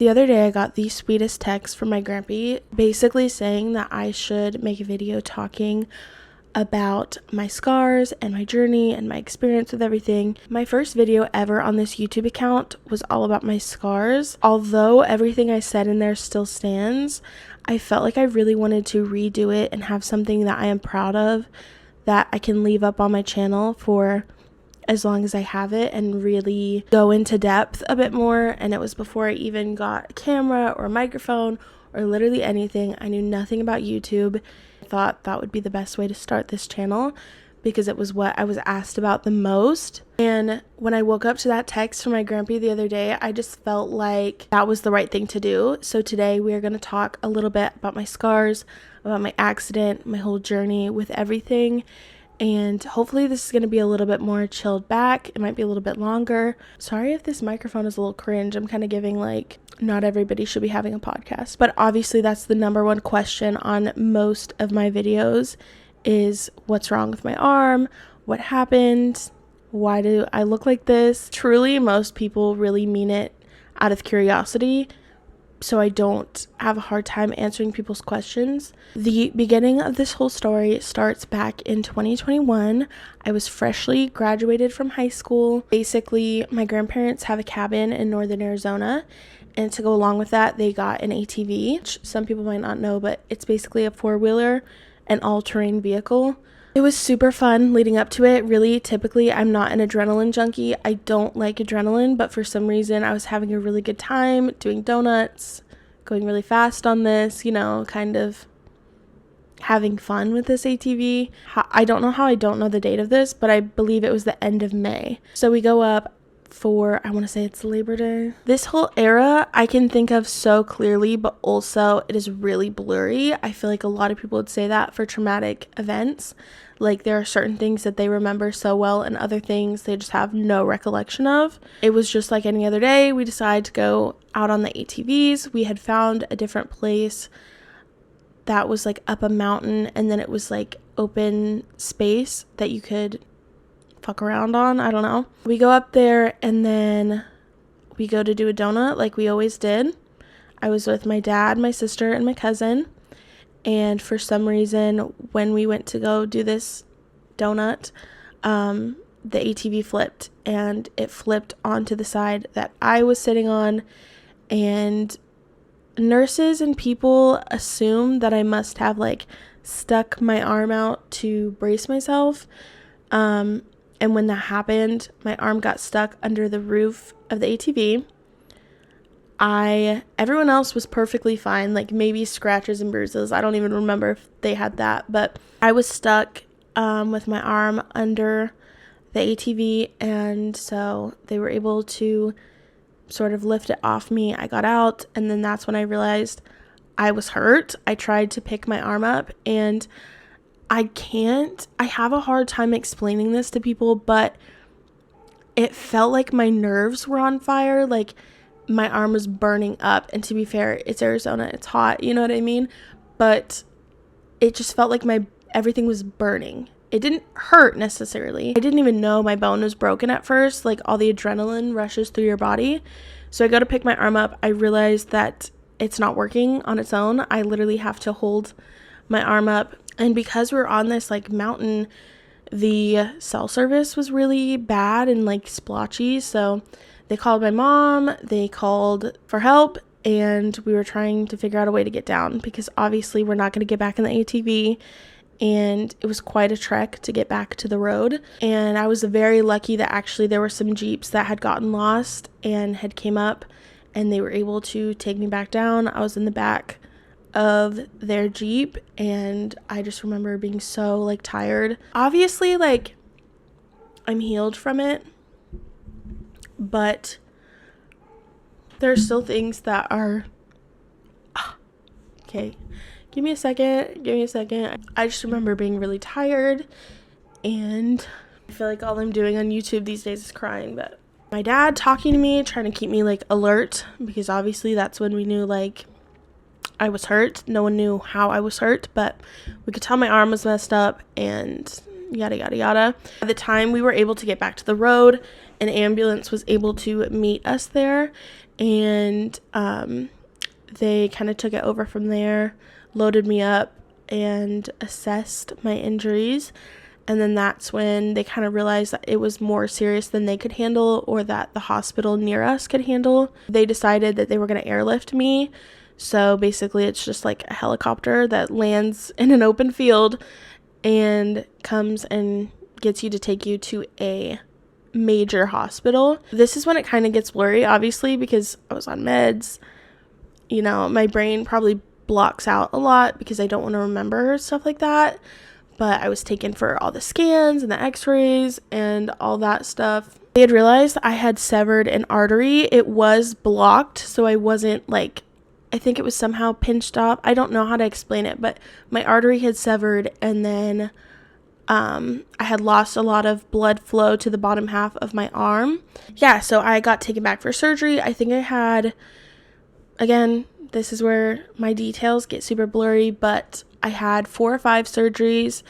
The other day I got the sweetest text from my grandpa basically saying that I should make a video talking about my scars and my journey and my experience with everything. My first video ever on this YouTube account was all about my scars. Although everything I said in there still stands, I felt like I really wanted to redo it and have something that I am proud of that I can leave up on my channel for as long as I have it and really go into depth a bit more. And it was before I even got a camera or a microphone or literally anything. I knew nothing about YouTube. I thought that would be the best way to start this channel because it was what I was asked about the most. And when I woke up to that text from my grandpa the other day, I just felt like that was the right thing to do. So today we are going to talk a little bit about my scars, about my accident, my whole journey with everything. And hopefully this is going to be a little bit more chilled back. It might be a little bit longer. Sorry if this microphone is a little cringe. I'm kind of giving like, not everybody should be having a podcast. But obviously that's the number one question on most of my videos is what's wrong with my arm? What happened? Why do I look like this? Truly, most people really mean it out of curiosity. So I don't have a hard time answering people's questions. The beginning of this whole story starts back in 2021. I was freshly graduated from high school. Basically, my grandparents have a cabin in northern Arizona, and to go along with that, they got an ATV, which some people might not know, but it's basically a four-wheeler, an all-terrain vehicle. It was super fun leading up to it. Really, typically, I'm not an adrenaline junkie. I don't like adrenaline, but for some reason, I was having a really good time doing donuts, going really fast on this, kind of having fun with this ATV. I don't know how I don't know the date of this, but I believe it was the end of May. So we go up for, I want to say it's Labor Day. This whole era I can think of so clearly, but also it is really blurry. I feel like a lot of people would say that for traumatic events. Like there are certain things that they remember so well and other things they just have no recollection of. It was just like any other day. We decided to go out on the ATVs. We had found a different place that was like up a mountain, and then it was like open space that you could fuck around on. I don't know. We go up there and then we go to do a donut like we always did. I was with my dad, my sister, and my cousin. And for some reason, when we went to go do this donut, the ATV flipped, and it flipped onto the side that I was sitting on. And nurses and people assume that I must have like stuck my arm out to brace myself. And when that happened, my arm got stuck under the roof of the ATV. Everyone else was perfectly fine, like maybe scratches and bruises. I don't even remember if they had that, but I was stuck with my arm under the ATV, and so they were able to sort of lift it off me. I got out, and then that's when I realized I was hurt. I tried to pick my arm up, and I have a hard time explaining this to people, but it felt like my nerves were on fire, like my arm was burning up. And to be fair, it's Arizona, it's hot, you know what I mean? But it just felt like everything was burning. It didn't hurt necessarily. I didn't even know my bone was broken at first, like all the adrenaline rushes through your body. So I go to pick my arm up. I realized that it's not working on its own. I literally have to hold my arm up. And because we're on this like mountain, the cell service was really bad and like splotchy. So they called my mom, they called for help, and we were trying to figure out a way to get down because obviously we're not going to get back in the ATV. And it was quite a trek to get back to the road. And I was very lucky that actually there were some Jeeps that had gotten lost and had came up, and they were able to take me back down. I was in the back of their Jeep, and I just remember being so like tired. Obviously, like I'm healed from it, but there are still things that are okay. Give me a second. I just remember being really tired, and I feel like all I'm doing on YouTube these days is crying. But my dad talking to me, trying to keep me like alert, because obviously that's when we knew like I was hurt. No one knew how I was hurt, but we could tell my arm was messed up and yada yada yada. By the time we were able to get back to the road, an ambulance was able to meet us there, and they kind of took it over from there, loaded me up, and assessed my injuries. And then that's when they kind of realized that it was more serious than they could handle, or that the hospital near us could handle. They decided that they were going to airlift me. So basically it's just like a helicopter that lands in an open field and comes and gets you to take you to a major hospital. This is when it kind of gets blurry, obviously, because I was on meds. You know, my brain probably blocks out a lot because I don't want to remember stuff like that. But I was taken for all the scans and the x-rays and all that stuff. They had realized I had severed an artery. It was blocked, so I wasn't like, I think it was somehow pinched off. I don't know how to explain it, but my artery had severed, and then I had lost a lot of blood flow to the bottom half of my arm. Yeah, so I got taken back for surgery. I think I had, again, this is where my details get super blurry, but I had 4 or 5 surgeries.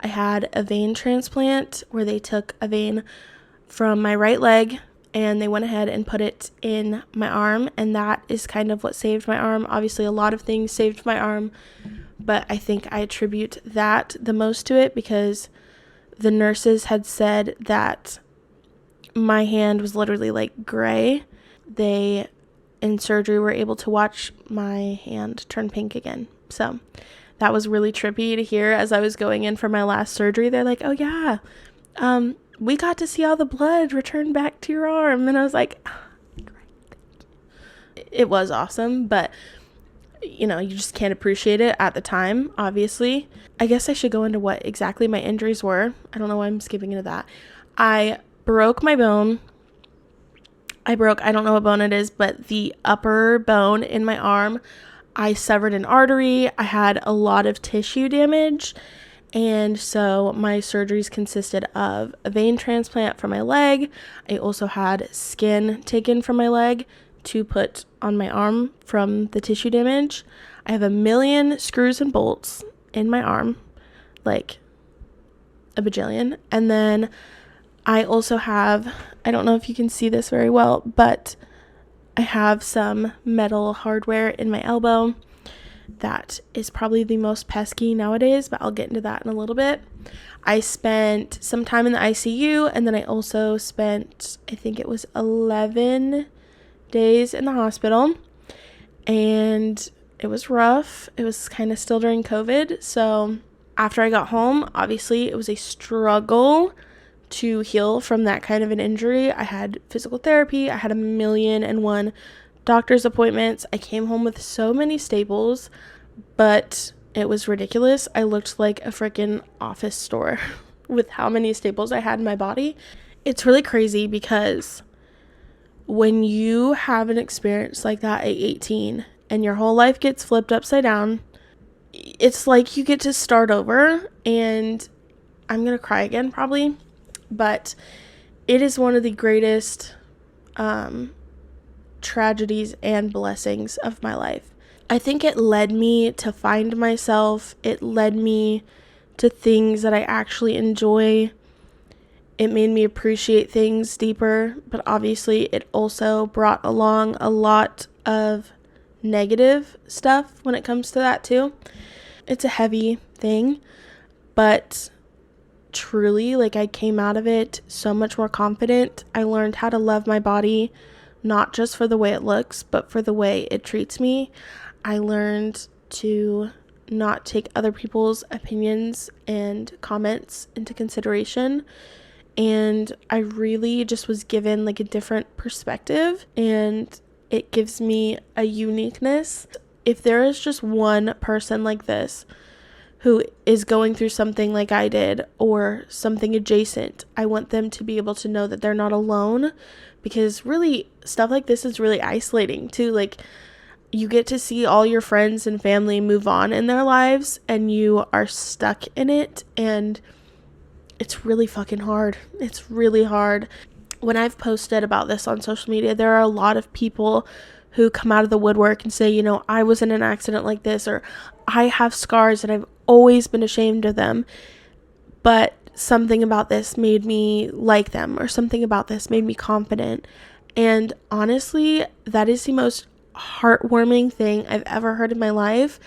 I had a vein transplant where they took a vein from my right leg and they went ahead and put it in my arm, and that is kind of what saved my arm. Obviously, a lot of things saved my arm, but I think I attribute that the most to it because the nurses had said that my hand was literally like gray. They, in surgery, were able to watch my hand turn pink again. So that was really trippy to hear as I was going in for my last surgery. They're like, oh yeah, we got to see all the blood return back to your arm. And I was like, oh, great. It was awesome, but you know, you just can't appreciate it at the time, obviously. I guess I should go into what exactly my injuries were. I don't know why I'm skipping into that. I broke my bone. I don't know what bone it is, but the upper bone in my arm. I severed an artery. I had a lot of tissue damage. And so my surgeries consisted of a vein transplant for my leg. I also had skin taken from my leg to put on my arm from the tissue damage. I have a million screws and bolts in my arm, like a bajillion. And then I also have, I don't know if you can see this very well, but I have some metal hardware in my elbow that is probably the most pesky nowadays, but I'll get into that in a little bit. I spent some time in the ICU, and then I also spent, I think it was 11 days in the hospital, and it was rough. It was kind of still during COVID, so after I got home, obviously it was a struggle to heal from that kind of an injury. I had physical therapy. I had 1,000,001 doctor's appointments. I came home with so many staples, but it was ridiculous. I looked like a freaking office store with how many staples I had in my body. It's really crazy because when you have an experience like that at 18 and your whole life gets flipped upside down, it's like you get to start over, and I'm gonna cry again probably, but it is one of the greatest tragedies and blessings of my life. I think it led me to find myself. It led me to things that I actually enjoy. It made me appreciate things deeper, but obviously it also brought along a lot of negative stuff when it comes to that too. It's a heavy thing, but truly, like, I came out of it so much more confident. I learned how to love my body, not just for the way it looks, but for the way it treats me. I learned to not take other people's opinions and comments into consideration. And I really just was given like a different perspective, and it gives me a uniqueness. If there is just one person like this who is going through something like I did or something adjacent, I want them to be able to know that they're not alone, because really stuff like this is really isolating too. Like, you get to see all your friends and family move on in their lives and you are stuck in it, and it's really fucking hard. It's really hard. When I've posted about this on social media, there are a lot of people who come out of the woodwork and say, you know, I was in an accident like this, or I have scars and I've always been ashamed of them, but something about this made me like them, or something about this made me confident. And honestly, that is the most heartwarming thing I've ever heard in my life.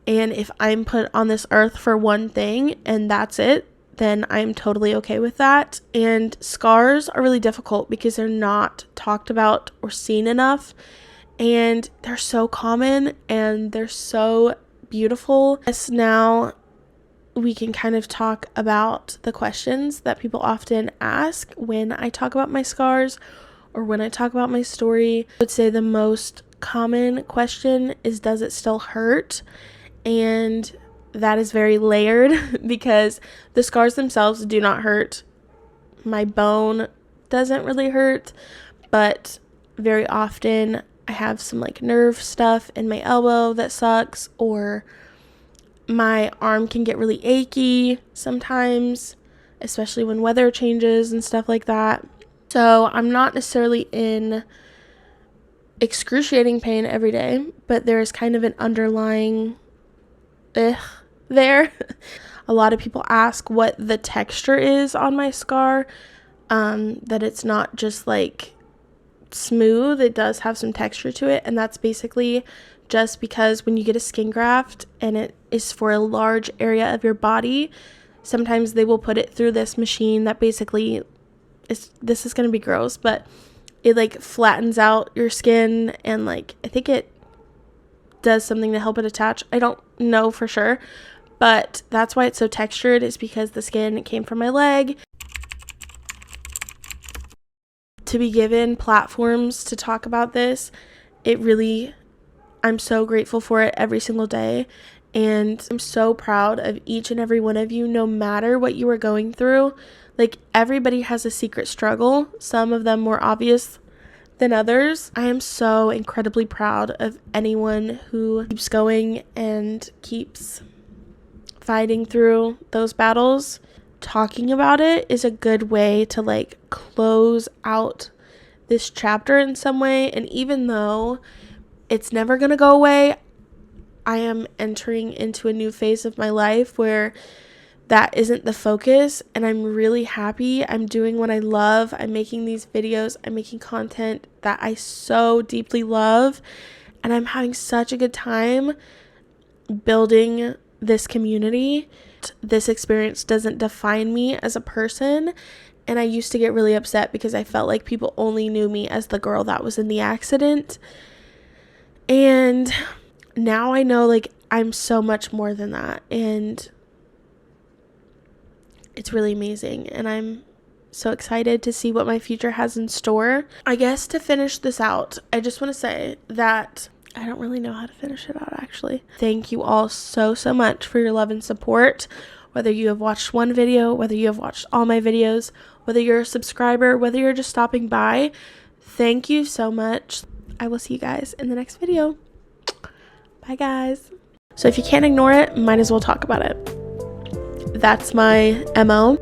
And if I'm put on this earth for one thing and that's it, then I'm totally okay with that. And scars are really difficult because they're not talked about or seen enough. And they're so common and they're so beautiful. Yes, now we can kind of talk about the questions that people often ask when I talk about my scars or when I talk about my story. I would say the most common question is, does it still hurt? And that is very layered because the scars themselves do not hurt. My bone doesn't really hurt, but very often I have some like nerve stuff in my elbow that sucks, or my arm can get really achy sometimes, especially when weather changes and stuff like that. So I'm not necessarily in excruciating pain every day, but there's kind of an underlying there. A lot of people ask what the texture is on my scar, that it's not just like smooth. It does have some texture to it, and that's basically just because when you get a skin graft and it is for a large area of your body, sometimes they will put it through this machine that basically this is going to be gross, but it like flattens out your skin, and like I think it does something to help it attach. I don't know for sure, but that's why it's so textured, is because the skin came from my leg. To be given platforms to talk about this, I'm so grateful for it every single day. And I'm so proud of each and every one of you, no matter what you are going through. Like, everybody has a secret struggle, some of them more obvious than others. I am so incredibly proud of anyone who keeps going and keeps fighting through those battles. Talking about it is a good way to like close out this chapter in some way. And even though it's never going to go away, I am entering into a new phase of my life where that isn't the focus, and I'm really happy. I'm doing what I love. I'm making these videos. I'm making content that I so deeply love, and I'm having such a good time building this community. This experience doesn't define me as a person, and I used to get really upset because I felt like people only knew me as the girl that was in the accident. And now I know like I'm so much more than that, and it's really amazing, and I'm so excited to see what my future has in store. I guess to finish this out, I just want to say that I don't really know how to finish it out, actually. Thank you all so much for your love and support. Whether you have watched one video, whether you have watched all my videos, whether you're a subscriber, whether you're just stopping by, thank you so much. I will see you guys in the next video. Bye, guys. So if you can't ignore it, might as well talk about it. That's my MO.